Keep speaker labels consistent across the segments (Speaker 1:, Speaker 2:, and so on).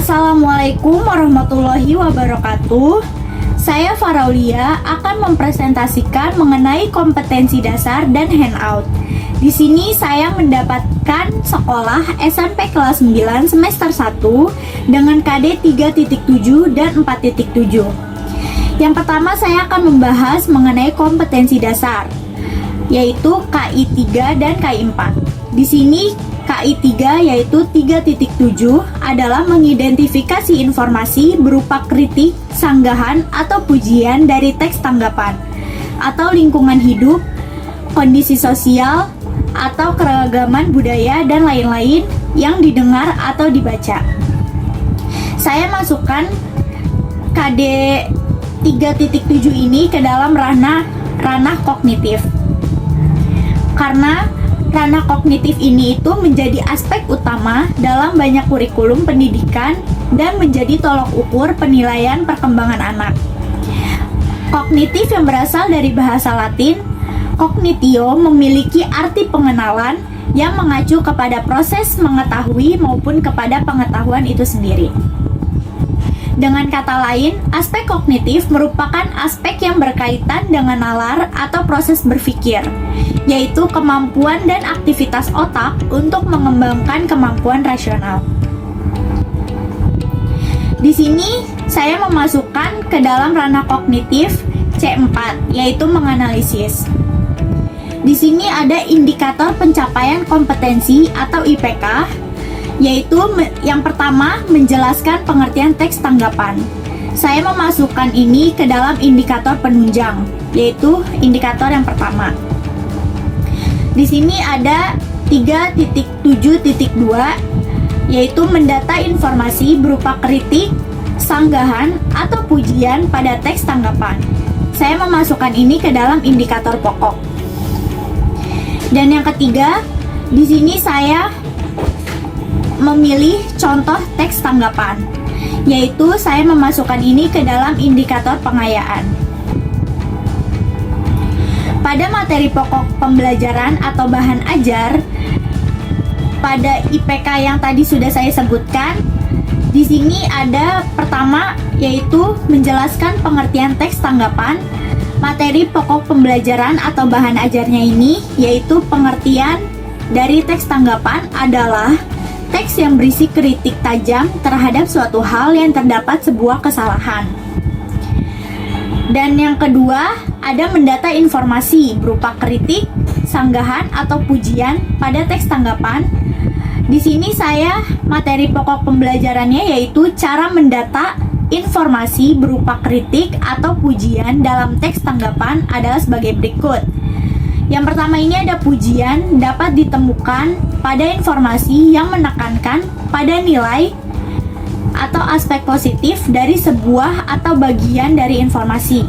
Speaker 1: Assalamualaikum warahmatullahi wabarakatuh. Saya Faraulia akan mempresentasikan mengenai kompetensi dasar dan handout. Di sini saya mendapatkan sekolah SMP kelas 9 semester 1 dengan KD 3.7 dan 4.7. Yang pertama saya akan membahas mengenai kompetensi dasar, yaitu KI 3 dan KI 4. Di sini KI 3 yaitu 3.7 adalah mengidentifikasi informasi berupa kritik, sanggahan, atau pujian dari teks tanggapan atau lingkungan hidup, kondisi sosial, atau keragaman budaya dan lain-lain yang didengar atau dibaca. Saya masukkan KD 3.7 ini ke dalam ranah kognitif. Karena ranah kognitif ini itu menjadi aspek utama dalam banyak kurikulum pendidikan dan menjadi tolok ukur penilaian perkembangan anak. Kognitif yang berasal dari bahasa Latin, cognitio, memiliki arti pengenalan yang mengacu kepada proses mengetahui maupun kepada pengetahuan itu sendiri. Dengan kata lain, aspek kognitif merupakan aspek yang berkaitan dengan nalar atau proses berpikir, yaitu kemampuan dan aktivitas otak untuk mengembangkan kemampuan rasional. Di sini saya memasukkan ke dalam ranah kognitif C4, yaitu menganalisis. Di sini ada indikator pencapaian kompetensi atau IPK, yaitu yang pertama menjelaskan pengertian teks tanggapan. Saya memasukkan ini ke dalam indikator penunjang, yaitu indikator yang pertama. Di sini ada 3.7.2, yaitu mendata informasi berupa kritik, sanggahan, atau pujian pada teks tanggapan. Saya memasukkan ini ke dalam indikator pokok. Dan yang ketiga, di sini saya memilih contoh teks tanggapan, yaitu saya memasukkan ini ke dalam indikator pengayaan. Pada materi pokok pembelajaran atau bahan ajar, pada IPK yang tadi sudah saya sebutkan, di sini ada pertama yaitu menjelaskan pengertian teks tanggapan. Materi pokok pembelajaran atau bahan ajarnya ini yaitu pengertian dari teks tanggapan adalah teks yang berisi kritik tajam terhadap suatu hal yang terdapat sebuah kesalahan. Dan yang kedua, ada mendata informasi berupa kritik, sanggahan, atau pujian pada teks tanggapan. Di sini saya materi pokok pembelajarannya yaitu cara mendata informasi berupa kritik atau pujian dalam teks tanggapan adalah sebagai berikut. Yang pertama ini ada pujian dapat ditemukan pada informasi yang menekankan pada nilai atau aspek positif dari sebuah atau bagian dari informasi.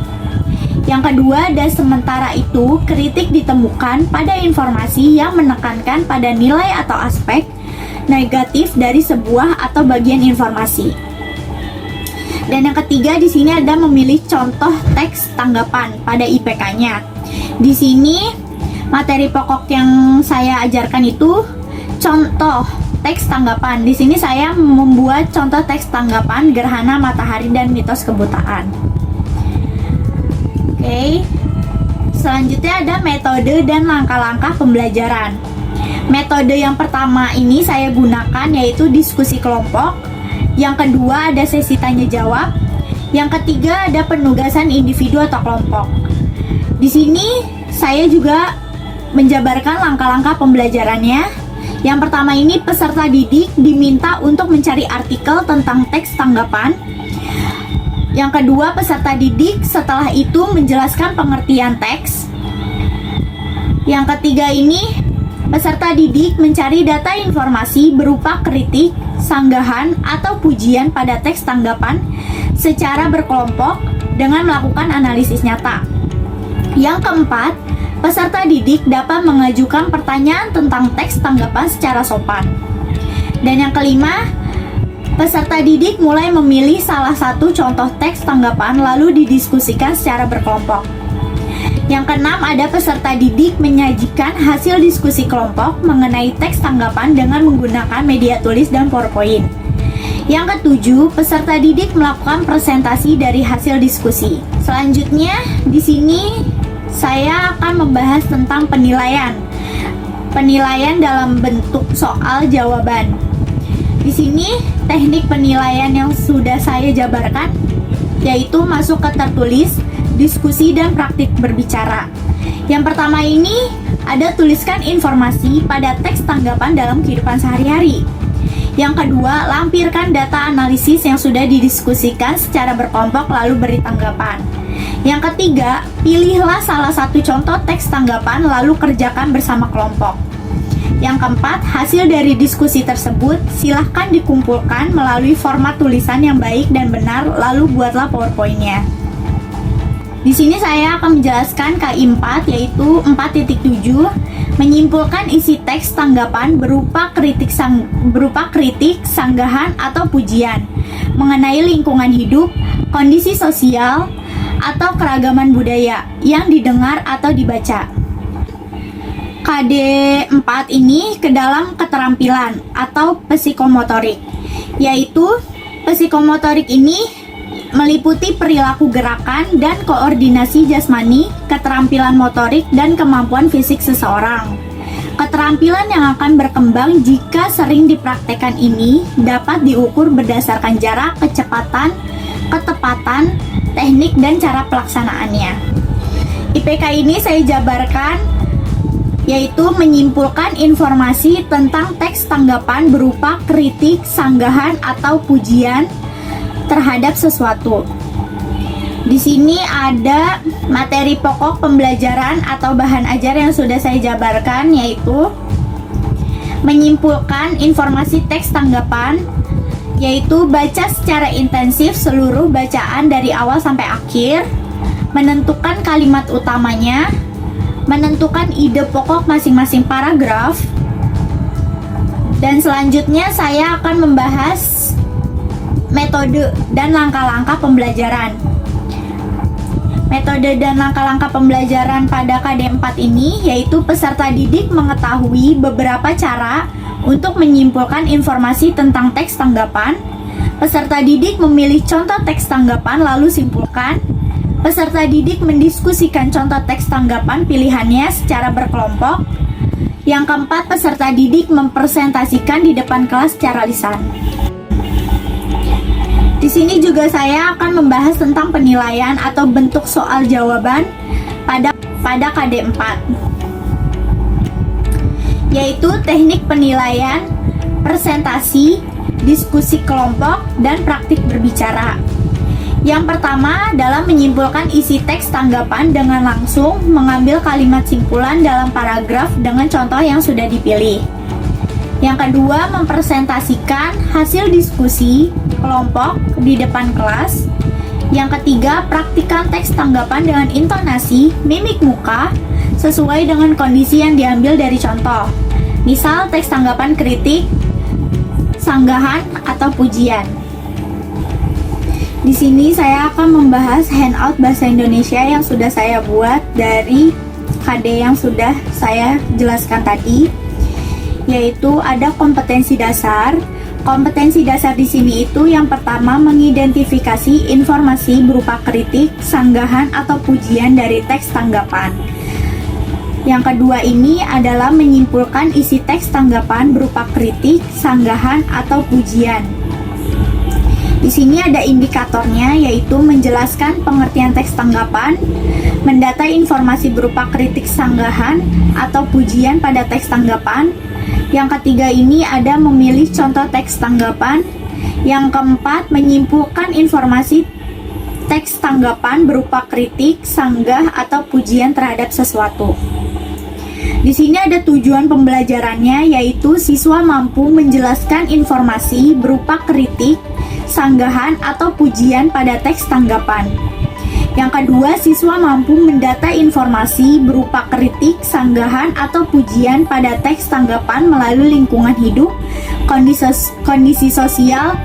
Speaker 1: Yang kedua, ada sementara itu kritik ditemukan pada informasi yang menekankan pada nilai atau aspek negatif dari sebuah atau bagian informasi. Dan yang ketiga di sini ada memilih contoh teks tanggapan pada IPK-nya. Di sini materi pokok yang saya ajarkan itu contoh teks tanggapan. Di sini saya membuat contoh teks tanggapan gerhana matahari dan mitos kebutaan. Oke. Selanjutnya ada metode dan langkah-langkah pembelajaran. Metode yang pertama ini saya gunakan yaitu diskusi kelompok. Yang kedua ada sesi tanya jawab. Yang ketiga ada penugasan individu atau kelompok. Di sini saya juga menjabarkan langkah-langkah pembelajarannya. Yang pertama ini peserta didik diminta untuk mencari artikel tentang teks tanggapan. Yang kedua peserta didik setelah itu menjelaskan pengertian teks. Yang ketiga ini peserta didik mencari data informasi berupa kritik, sanggahan, atau pujian pada teks tanggapan secara berkelompok dengan melakukan analisis nyata. Yang keempat, peserta didik dapat mengajukan pertanyaan tentang teks tanggapan secara sopan. Dan yang kelima, peserta didik mulai memilih salah satu contoh teks tanggapan lalu didiskusikan secara berkelompok. Yang keenam, ada peserta didik menyajikan hasil diskusi kelompok mengenai teks tanggapan dengan menggunakan media tulis dan PowerPoint. Yang ketujuh, peserta didik melakukan presentasi dari hasil diskusi. Selanjutnya, di sini saya akan membahas tentang penilaian. Penilaian dalam bentuk soal jawaban. Di sini teknik penilaian yang sudah saya jabarkan yaitu masuk ke tertulis, diskusi, dan praktik berbicara. Yang pertama ini ada tuliskan informasi pada teks tanggapan dalam kehidupan sehari-hari. Yang kedua, lampirkan data analisis yang sudah didiskusikan secara berkelompok lalu beri tanggapan. Yang ketiga, pilihlah salah satu contoh teks tanggapan lalu kerjakan bersama kelompok. Yang keempat, hasil dari diskusi tersebut silahkan dikumpulkan melalui format tulisan yang baik dan benar lalu buatlah PowerPoint-nya. Di sini saya akan menjelaskan KI 4 yaitu 4.7, menyimpulkan isi teks tanggapan berupa kritik, sanggahan atau pujian mengenai lingkungan hidup, kondisi sosial, atau keragaman budaya yang didengar atau dibaca. KD 4 ini ke dalam keterampilan atau psikomotorik, yaitu psikomotorik ini meliputi perilaku gerakan dan koordinasi jasmani, keterampilan motorik, dan kemampuan fisik seseorang. Keterampilan yang akan berkembang jika sering dipraktekkan ini dapat diukur berdasarkan jarak, kecepatan, ketepatan, teknik, dan cara pelaksanaannya. IPK ini saya jabarkan yaitu menyimpulkan informasi tentang teks tanggapan berupa kritik, sanggahan, atau pujian terhadap sesuatu. Di sini ada materi pokok pembelajaran atau bahan ajar yang sudah saya jabarkan, yaitu menyimpulkan informasi teks tanggapan, yaitu baca secara intensif seluruh bacaan dari awal sampai akhir, menentukan kalimat utamanya, menentukan ide pokok masing-masing paragraf, dan selanjutnya saya akan membahas metode dan langkah-langkah pembelajaran. Metode dan langkah-langkah pembelajaran pada KD 4 ini yaitu peserta didik mengetahui beberapa cara untuk menyimpulkan informasi tentang teks tanggapan. Peserta didik memilih contoh teks tanggapan lalu simpulkan. Peserta didik mendiskusikan contoh teks tanggapan pilihannya secara berkelompok. Yang keempat, peserta didik mempresentasikan di depan kelas secara lisan. Di sini juga saya akan membahas tentang penilaian atau bentuk soal jawaban pada KD 4, yaitu teknik penilaian, presentasi, diskusi kelompok, dan praktik berbicara. Yang pertama adalah menyimpulkan isi teks tanggapan dengan langsung mengambil kalimat simpulan dalam paragraf dengan contoh yang sudah dipilih. Yang kedua, mempresentasikan hasil diskusi kelompok di depan kelas. Yang ketiga, praktikkan teks tanggapan dengan intonasi, mimik muka, sesuai dengan kondisi yang diambil dari contoh. Misal, teks tanggapan kritik, sanggahan, atau pujian. Di sini saya akan membahas handout bahasa Indonesia yang sudah saya buat dari KD yang sudah saya jelaskan tadi, yaitu ada kompetensi dasar. Kompetensi dasar di sini itu yang pertama mengidentifikasi informasi berupa kritik, sanggahan, atau pujian dari teks tanggapan. Yang kedua ini adalah menyimpulkan isi teks tanggapan berupa kritik, sanggahan, atau pujian. Di sini ada indikatornya, yaitu menjelaskan pengertian teks tanggapan, mendata informasi berupa kritik, sanggahan, atau pujian pada teks tanggapan. Yang ketiga ini ada memilih contoh teks tanggapan. Yang keempat, menyimpulkan informasi teks tanggapan berupa kritik, sanggah, atau pujian terhadap sesuatu. Di sini ada tujuan pembelajarannya, yaitu siswa mampu menjelaskan informasi berupa kritik, sanggahan, atau pujian pada teks tanggapan. Yang kedua, siswa mampu mendata informasi berupa kritik, sanggahan, atau pujian pada teks tanggapan melalui lingkungan hidup, kondisi sosial,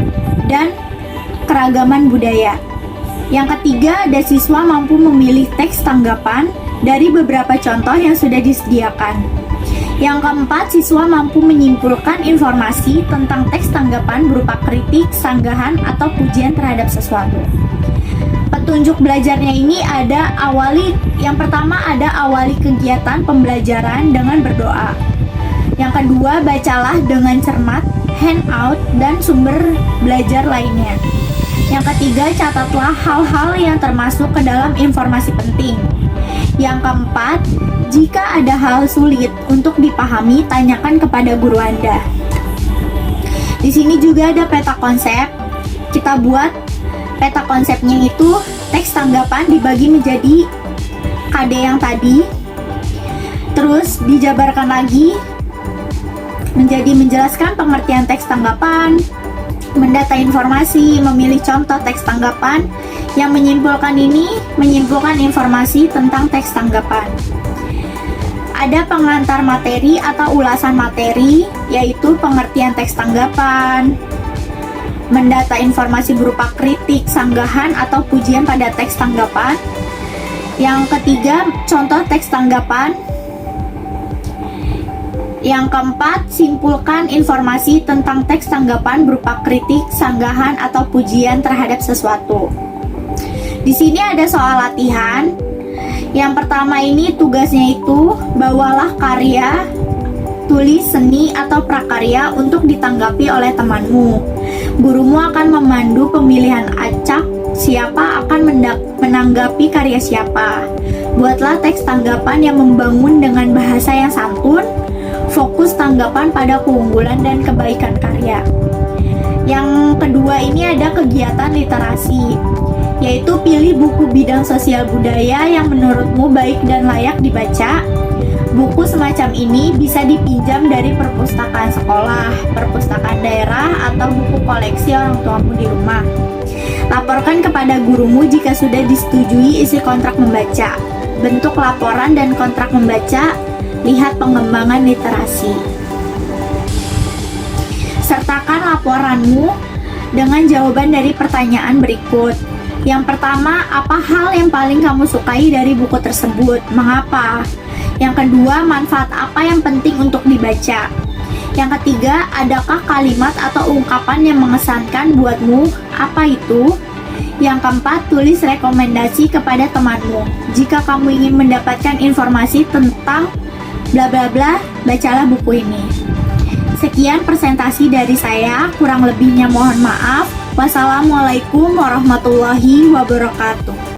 Speaker 1: dan keragaman budaya. Yang ketiga, ada siswa mampu memilih teks tanggapan dari beberapa contoh yang sudah disediakan. Yang keempat, siswa mampu menyimpulkan informasi tentang teks tanggapan berupa kritik, sanggahan, atau pujian terhadap sesuatu. Petunjuk belajarnya ini yang pertama ada awali kegiatan pembelajaran dengan berdoa. Yang kedua, bacalah dengan cermat handout dan sumber belajar lainnya. Yang ketiga, catatlah hal-hal yang termasuk ke dalam informasi penting. Yang keempat, jika ada hal sulit untuk dipahami, tanyakan kepada guru Anda. Di sini juga ada peta konsep. Kita buat peta konsepnya itu teks tanggapan dibagi menjadi KD yang tadi. Terus dijabarkan lagi menjadi menjelaskan pengertian teks tanggapan, mendata informasi, memilih contoh teks tanggapan. Yang menyimpulkan informasi tentang teks tanggapan. Ada pengantar materi atau ulasan materi, yaitu pengertian teks tanggapan, mendata informasi berupa kritik, sanggahan, atau pujian pada teks tanggapan. Yang ketiga, contoh teks tanggapan. Yang keempat, simpulkan informasi tentang teks tanggapan berupa kritik, sanggahan, atau pujian terhadap sesuatu. Di sini ada soal latihan. Yang pertama ini tugasnya itu bawalah karya, tulis, seni, atau prakarya untuk ditanggapi oleh temanmu. Gurumu akan memandu pemilihan acak siapa akan menanggapi karya siapa. Buatlah teks tanggapan yang membangun dengan bahasa yang santun, fokus tanggapan pada keunggulan dan kebaikan karya. Yang kedua ini ada kegiatan literasi, yaitu pilih buku bidang sosial budaya yang menurutmu baik dan layak dibaca. Buku semacam ini bisa dipinjam dari perpustakaan sekolah, perpustakaan daerah, atau buku koleksi orang tuamu di rumah. Laporkan kepada gurumu jika sudah disetujui isi kontrak membaca. Bentuk laporan dan kontrak membaca, lihat pengembangan literasi. Sertakan laporanmu dengan jawaban dari pertanyaan berikut. Yang pertama, apa hal yang paling kamu sukai dari buku tersebut? Mengapa? Yang kedua, manfaat apa yang penting untuk dibaca? Yang ketiga, adakah kalimat atau ungkapan yang mengesankan buatmu? Apa itu? Yang keempat, tulis rekomendasi kepada temanmu. Jika kamu ingin mendapatkan informasi tentang bla bla bla, bacalah buku ini. Sekian presentasi dari saya, kurang lebihnya mohon maaf. Wassalamualaikum warahmatullahi wabarakatuh.